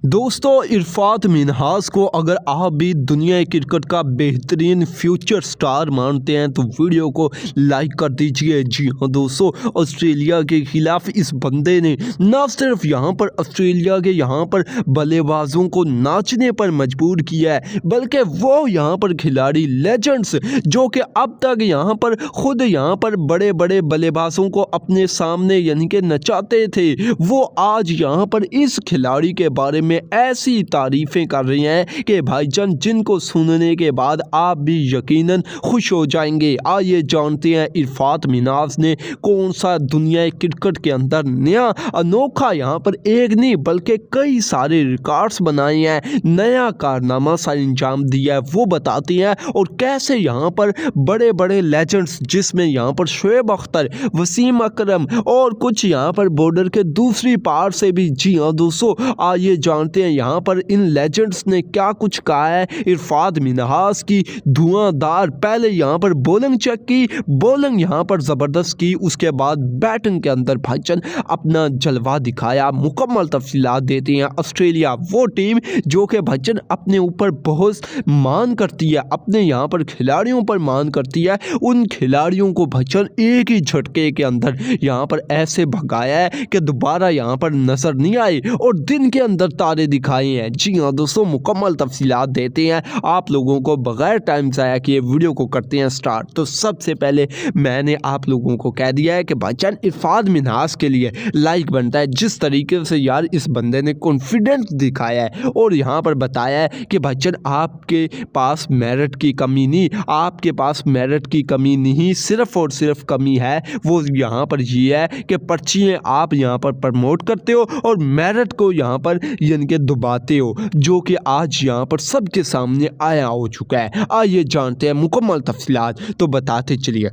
दोस्तों, इरफान मिन्हास को अगर आप भी दुनिया क्रिकेट का बेहतरीन फ्यूचर स्टार मानते हैं तो वीडियो को लाइक कर दीजिए। जी हाँ दोस्तों, ऑस्ट्रेलिया के खिलाफ इस बंदे ने न सिर्फ यहाँ पर ऑस्ट्रेलिया के यहाँ पर बल्लेबाजों को नाचने पर मजबूर किया है, बल्कि वो यहाँ पर खिलाड़ी लेजेंड्स जो कि अब तक यहाँ पर खुद यहाँ पर बड़े बड़े बल्लेबाजों को अपने सामने यानी कि नचाते थे, वो आज यहाँ पर इस खिलाड़ी के बारे में ऐसी तारीफ़ें कर रही हैं कि भाईजान जिनको सुनने के बाद आप भी यकीनन खुश हो जाएंगे। आइए जानते हैं इरफान मिन्हास ने कौन सा दुनिया क्रिकेट के अंदर नया अनोखा यहाँ पर एक नहीं बल्कि कई सारे रिकॉर्ड्स बनाए हैं, नया कारनामा सा अंजाम दिया है, वो बताते हैं। और कैसे यहाँ पर बड़े बड़े लेजेंड्स जिसमें यहाँ पर शोएब अख्तर, वसीम अकरम और कुछ यहाँ पर बॉर्डर के दूसरी पार से भी। जी हाँ दोस्तों, आइए जानते हैं यहाँ पर इन लेजेंड्स ने क्या कुछ कहा है। इरफान मिन्हास की धुआंधार पहले यहाँ पर बॉलिंग चेक की, बॉलिंग यहाँ पर ज़बरदस्त की, उसके बाद बैटिंग के अंदर भाईजान अपना जलवा दिखाया। मुकम्मल तफसीलात देते हैं। ऑस्ट्रेलिया वो टीम जो कि भाईजान अपने ऊपर बहुत मान करती है, अपने यहाँ पर खिलाड़ियों पर मान करती है, उन खिलाड़ियों को भाईजान एक ही झटके के अंदर यहाँ पर ऐसे भगाया है कि दोबारा यहाँ पर नजर नहीं आए और दिन के अंदर तारे दिखाए हैं। जी हाँ दोस्तों, मुकम्मल तफसीलात देते हैं आप लोगों को बगैर टाइम ज़ाया किए वीडियो को करते हैं स्टार्ट। तो सबसे पहले मैंने आप लोगों को कह दिया है कि भाईजान इरफान मिन्हास के लिए लाइक बनता है। जिस तरीके से यार इस बंदे ने कॉन्फिडेंस दिखाया है और यहाँ पर बताया है कि भाईजान आपके पास मेरिट की कमी नहीं, आपके पास मेरिट की कमी नहीं, सिर्फ और सिर्फ कमी है वो यहाँ पर ये है कि पर्चियाँ आप यहाँ पर प्रमोट करते हो और मेरिट को यहाँ पर यानी कि दबाते हो, जो कि आज यहाँ पर सबके सामने आया हो चुका है। आइए जानते हैं मुकम्मल तफसीलात। तो बताते चलिए,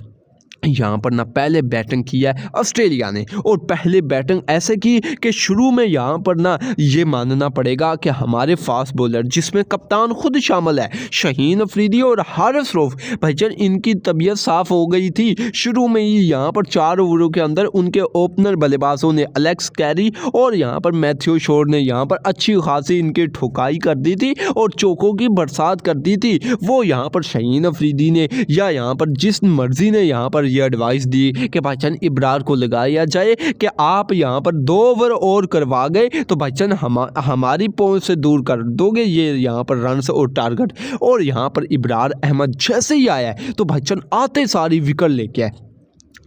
यहाँ पर ना पहले बैटिंग किया है ऑस्ट्रेलिया ने और पहले बैटिंग ऐसे की कि शुरू में यहाँ पर ना ये मानना पड़ेगा कि हमारे फास्ट बॉलर जिसमें कप्तान खुद शामिल है, शाहीन अफरीदी और हारिस रऊफ, भाईजान इनकी तबीयत साफ़ हो गई थी। शुरू में ही यहाँ पर 4 ओवरों के अंदर उनके ओपनर बल्लेबाजों ने एलेक्स कैरी और यहाँ पर मैथ्यू शोर ने यहाँ पर अच्छी खासी इनकी ठुकाई कर दी थी और चौकों की बरसात कर दी थी। वो यहाँ पर शाहीन अफरीदी ने या यहाँ पर जिस मर्जी ने यहाँ पर ये एडवाइस दी कि भाईजान इब्रार को लगाया जाए कि आप यहाँ पर 2 ओवर और करवा गए तो भाईजान हमारी पहुंच से दूर कर दोगे ये यहाँ पर रन्स और टारगेट। और यहाँ पर इब्रार अहमद जैसे ही आया है तो भाईजान आते सारी विकेट लेके आए।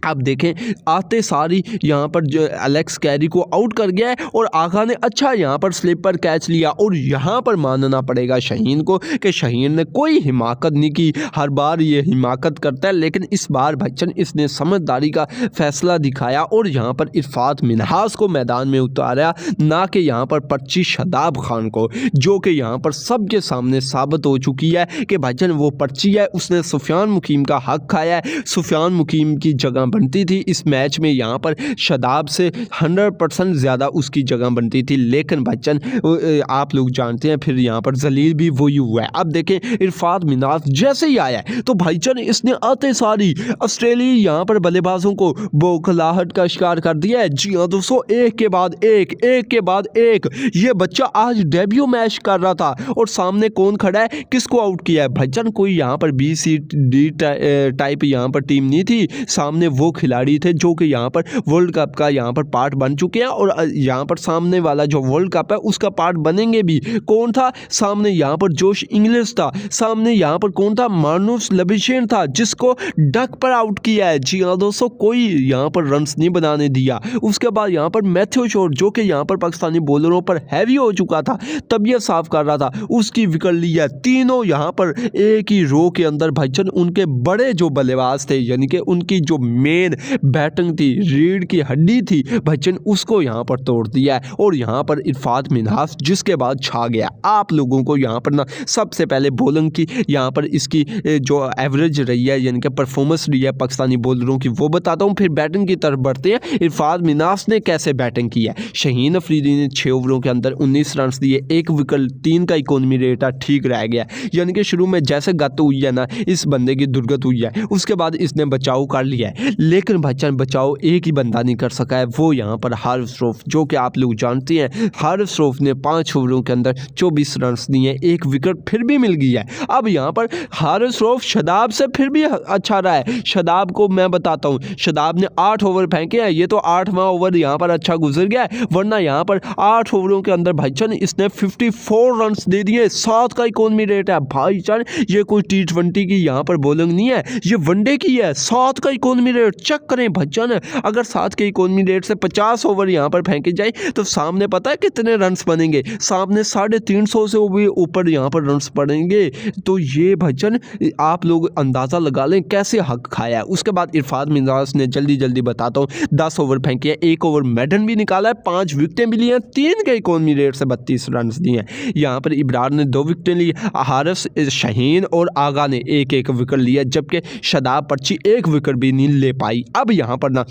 आप देखें आते सारी यहाँ पर जो एलेक्स कैरी को आउट कर गया है और आगा ने अच्छा यहाँ पर स्लिप पर कैच लिया। और यहाँ पर मानना पड़ेगा शाहीन को कि शाहीन ने कोई हिमाकत नहीं की, हर बार ये हिमाकत करता है, लेकिन इस बार भाईजान इसने समझदारी का फैसला दिखाया और यहाँ पर इरफान मिन्हास को मैदान में उतारा, ना कि यहाँ पर पर्ची शादाब खान को, जो कि यहाँ पर सबके सामने साबित हो चुकी है कि भाईजान वो पर्ची है, उसने सुफियान मुकीम का हक खाया है। सुफियान मुकीम की जगह बनती थी इस मैच में यहाँ पर शादाब से 100% ज़्यादा उसकी जगह बनती थी, लेकिन भाईजान आप लोग जानते हैं फिर यहाँ पर जलील भी वही हुआ है। अब देखें इरफान मिन्हास जैसे ही आया है तो भाईजान इसने आते सारी ऑस्ट्रेलिया यहाँ पर बल्लेबाजों को बौखलाहट का शिकार कर दिया है। जी हाँ दोस्तों, एक के बाद एक ये बच्चा आज डेब्यू मैच कर रहा था और सामने कौन खड़ा है, किसको आउट किया है भाईजान, कोई यहाँ पर BCD टाइप यहाँ पर टीम नहीं थी, सामने वो खिलाड़ी थे जो कि यहाँ पर वर्ल्ड कप का यहाँ पर पार्ट बन चुके हैं और यहाँ पर सामने वाला जो वर्ल्ड कप है उसका पार्ट बनेंगे भी। कौन था सामने, यहाँ पर जोश इंग्लिश था, सामने यहाँ पर कौन था, मार्नुस लबिशेन था जिसको डक पर आउट किया है। जी हाँ दोस्तों, कोई यहाँ पर रन्स नहीं बनाने दिया। उसके बाद यहाँ पर मैथ्यू शोर जो कि यहाँ पर पाकिस्तानी बॉलरों पर हैवी हो चुका था, तबीयत साफ कर रहा था, उसकी विकेट ली है। तीनों यहाँ पर एक ही रो के अंदर भाईजान उनके बड़े जो बल्लेबाज थे यानी कि उनकी जो मेन बैटिंग थी, रीढ़ की हड्डी थी भाईजान, उसको यहाँ पर तोड़ दिया है। और यहाँ पर इरफान मिन्हास जिसके बाद छा गया। आप लोगों को यहाँ पर ना सबसे पहले बॉलिंग की यहाँ पर इसकी जो एवरेज रही है यानी कि परफॉर्मेंस रही है पाकिस्तानी बॉलरों की वो बताता हूँ, फिर बैटिंग की तरफ बढ़ते हैं। इरफान मिन्हास ने कैसे बैटिंग की है। शाहीन अफरीदी ने 6 ओवरों के अंदर 19 रन दिए, 1 विकेट, 3 का इकोनॉमी रेट ठीक रह गया, यानी कि शुरू में जैसे गत हुई है ना इस बंदे की दुर्गत हुई है, उसके बाद इसने बचाव कर लिया है। लेकिन भाईजान बचाओ एक ही बंदा नहीं कर सका है, वो यहाँ पर हारिस रऊफ, जो कि आप लोग जानते हैं हारिस रऊफ ने 5 ओवरों के अंदर 24 रन दिए, एक विकेट फिर भी मिल गई है। अब यहाँ पर हारिस रऊफ शादाब से फिर भी अच्छा रहा है। शादाब को मैं बताता हूँ, शादाब ने 8 ओवर फेंके हैं, ये तो 8वां ओवर यहाँ पर अच्छा गुजर गया है, वरना यहाँ पर 8 ओवरों के अंदर भाईजान इसने 54 रन दे दिए, 7 का इकोनॉमी रेट है भाईजान। ये कोई T20 की यहाँ पर बॉलिंग नहीं है, ये वनडे की है। 7 का इकोनॉमी रेट चेक करें भाईजान, अगर 7 के इकोनॉमी रेट से 50 ओवर यहाँ पर फेंके जाए तो सामने पता है कितने रन्स बनेंगे, सामने 350 से भी ऊपर यहाँ पर रन्स पड़ेंगे। तो ये भाईजान आप लोग अंदाज़ा लगा लें कैसे हक खाया है। उसके बाद इरफान मिन्हास ने जल्दी बताता हूँ 10 ओवर फेंके हैं, 1 ओवर मेडन भी निकाला है, 5 विकेटें भी ली हैं, 3 के इकोनॉमी रेट से 32 रन दिए हैं। यहाँ पर इब्रार ने 2 विकेटें ली, हारिस, शाहीन और आगा ने एक विकेट लिया, जबकि शादाब पर्ची 1 विकेट भी नहीं ले पाई। अब यहाँ पर ना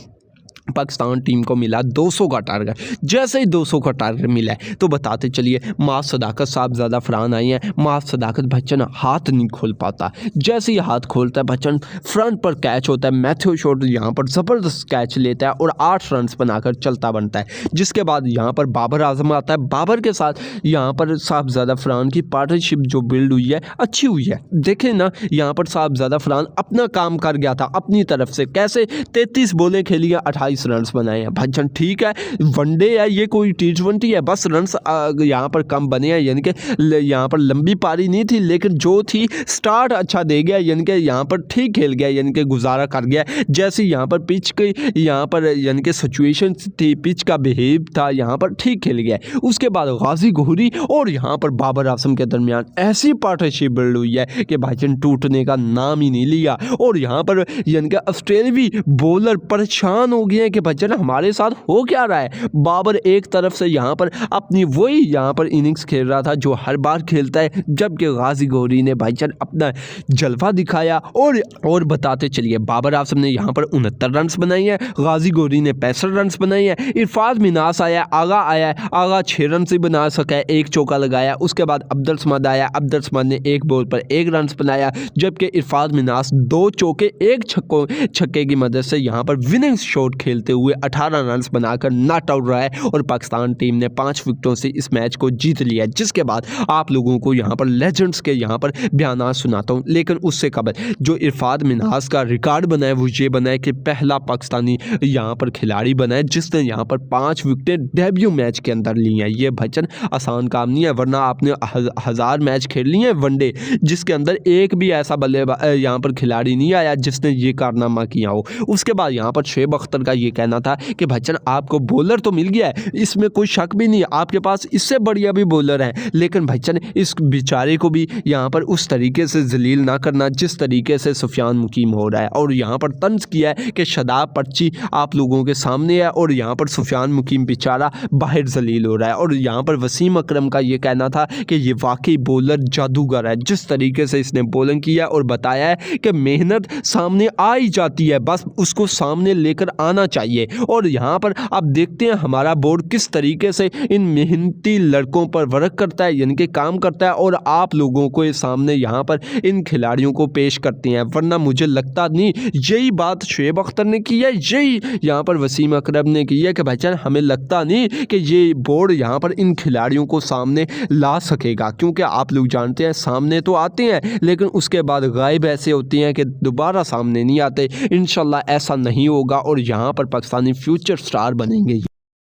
पाकिस्तान टीम को मिला 200 का टारगेट। जैसे ही 200 का टारगेट मिला है तो बताते चलिए मास सदाकत साहब ज़्यादा फरान आई हैं। मास सदाकत बच्चन हाथ नहीं खोल पाता, जैसे ही हाथ खोलता है बच्चन फ्रंट पर कैच होता है, मैथ्यू शॉट यहाँ पर ज़बरदस्त कैच लेता है और 8 रन बनाकर चलता बनता है। जिसके बाद यहाँ पर बाबर आजम आता है, बाबर के साथ यहाँ पर साहबज़ादा फरहान की पार्टनरशिप जो बिल्ड हुई है अच्छी हुई है। देखें ना यहाँ पर साहबज़ादा फरहान अपना काम कर गया था अपनी तरफ से, कैसे 33 बॉलें खेली हैं, 28 रन्स बनाए हैं भाईजान। ठीक है वनडे है, ये कोई T20 है, बस रन्स यहाँ पर कम बने हैं, यानी कि यहाँ पर लंबी पारी नहीं थी, लेकिन जो थी स्टार्ट अच्छा दे गया, यानी कि यहाँ पर ठीक खेल गया, यानी कि गुजारा कर गया। जैसे यहाँ पर पिच की यहाँ पर यानी कि सिचुएशन थी, पिच का बिहेव था, यहाँ पर ठीक खेल गया। उसके बाद गाजी गोहरी और यहाँ पर बाबर आजम के दरमियान ऐसी पार्टनरशिप बिल्ड हुई है कि भाईजान टूटने का नाम ही नहीं लिया। और यहाँ पर यानी कि ऑस्ट्रेलियावी बॉलर परेशान हो गए कि भाईजान हमारे साथ हो क्या रहा है। बाबर एक तरफ से यहाँ पर अपनी वही यहाँ पर इनिंग्स खेल रहा था जो हर बार खेलता है, जबकि गाजी गोहरी ने भाईजान अपना जलवा दिखाया। और बताते चलिए बाबर आजम ने यहाँ पर 69 रन बनाई है, गाजी गोहरी ने 65 रन बनाई है। इरफान मिन्हास आया, आगा आया, आगा 6 रन से बना सका है, 1 चौका लगाया। उसके बाद अब्दुल समद आया, अब्दुल समद ने 1 बॉल पर 1 रन बनाया, जबकि इरफान मिन्हास 2 चौके 1 छक्के की मदद से यहाँ पर विनिंग शॉट खेलते हुए 18 रन बनाकर नॉट आउट रहा है और पाकिस्तान टीम ने 5 विकेटों से इस मैच को जीत लिया। जिसके बाद आप लोगों को यहाँ पर लेजेंड्स के यहाँ पर बयान सुनाता हूँ, लेकिन उससे कबल जो इरफान मिन्हास का रिकॉर्ड बना है वो ये बना है कि पहला पाकिस्तानी यहाँ पर खिलाड़ी बना है जिसने यहाँ पर 5 विकेटें डेब्यू मैच के अंदर ली हैं। ये भाईजान आसान काम नहीं है, वरना आपने 1000 मैच खेल लिए हैं वनडे, जिसके अंदर एक भी ऐसा बल्लेबाज यहाँ पर खिलाड़ी नहीं आया जिसने ये कारनामा किया हो। उसके बाद यहाँ पर शुएब अख्तर का ये कहना था कि भाईजान आपको बॉलर तो मिल गया है, इसमें कोई शक भी नहीं है, आपके पास इससे बढ़िया भी बॉलर हैं, लेकिन भाईजान इस बेचारे को भी यहाँ पर उस तरीके से जलील ना करना जिस तरीके से सुफियान मुकीम हो रहा है। और यहाँ पर तंज किया है कि शादाब पर्ची आप लोगों के सामने है और यहाँ पर सुफियान मुकीम बेचारा बाहर जलील हो रहा है। और यहाँ पर वसीम अकरम का ये कहना था कि ये वाकई बॉलर जादूगर है, जिस तरीके से इसने बॉलिंग किया और बताया है कि मेहनत सामने आ ही जाती है, बस उसको सामने लेकर आना चाहिए। और यहाँ पर आप देखते हैं हमारा बोर्ड किस तरीके से इन मेहनती लड़कों पर वर्क करता है, यानी कि काम करता है और आप लोगों को सामने यहाँ पर इन खिलाड़ियों को पेश करते हैं। वरना मुझे लगता नहीं यही बात शुएब अख्तर ने की है, यही यहाँ पर वसीम अकरम ने की है कि भाईजान हमें लगता नहीं कि ये बोर्ड यहाँ पर इन खिलाड़ियों को सामने ला सकेगा, क्योंकि आप लोग जानते हैं सामने तो आते हैं लेकिन उसके बाद गायब ऐसे होते हैं कि दोबारा सामने नहीं आते। इंशाल्लाह ऐसा नहीं होगा और यहाँ पर पाकिस्तानी फ्यूचर स्टार बनेंगे।